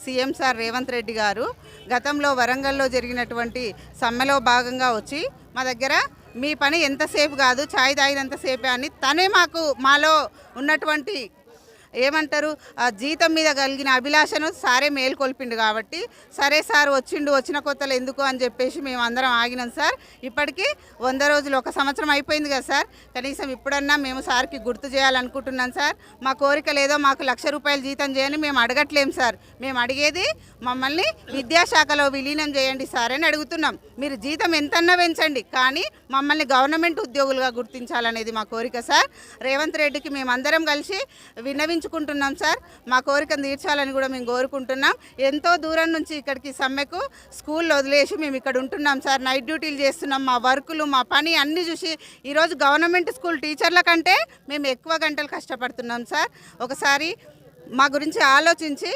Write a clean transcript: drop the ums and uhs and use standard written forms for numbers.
CM sir Revanth Reddy గారు గతంలో వరంగల్లో జరిగినటువంటి సమ్మెలో భాగంగా వచ్చి మా దగ్గర మీ పని ఎంతసేపు కాదు, ఛాయ్ తాగినంతసేపే అని తనే మాలో ఉన్నటువంటి ఏమంటారు జీతం మీద కలిగిన అభిలాషను సారే మేల్కొల్పిండు. కాబట్టి సరే సార్ వచ్చిన కొత్తలు ఎందుకు అని చెప్పేసి మేము అందరం ఆగినాం సార్. ఇప్పటికీ 100 రోజులు, 1 సంవత్సరం అయిపోయింది కదా సార్. కనీసం ఇప్పుడన్నా మేము సార్కి గుర్తు చేయాలనుకుంటున్నాం సార్. మా కోరిక లేదో మాకు ₹1,00,000 జీతం చేయని మేము అడగట్లేం సార్. మేము అడిగేది మమ్మల్ని విద్యాశాఖలో విలీనం చేయండి సార్ అని అడుగుతున్నాం. మీరు జీతం ఎంతన్నా పెంచండి, కానీ మమ్మల్ని గవర్నమెంట్ ఉద్యోగులుగా గుర్తించాలనేది మా కోరిక సార్. రేవంత్ రెడ్డికి మేమందరం కలిసి విన్నవించుకుంటున్నాం సార్. మా కోరికను తీర్చాలని కూడా మేము కోరుకుంటున్నాం. ఎంతో దూరం నుంచి ఇక్కడికి సమ్మెకు స్కూల్ వదిలేసి మేము ఇక్కడ ఉంటున్నాం సార్. నైట్ డ్యూటీలు చేస్తున్నాం. మా వర్కులు, మా పని అన్నీ చూసి ఈరోజు గవర్నమెంట్ స్కూల్ టీచర్ల కంటే మేము ఎక్కువ గంటలు కష్టపడుతున్నాం సార్. ఒకసారి మా గురించి ఆలోచించి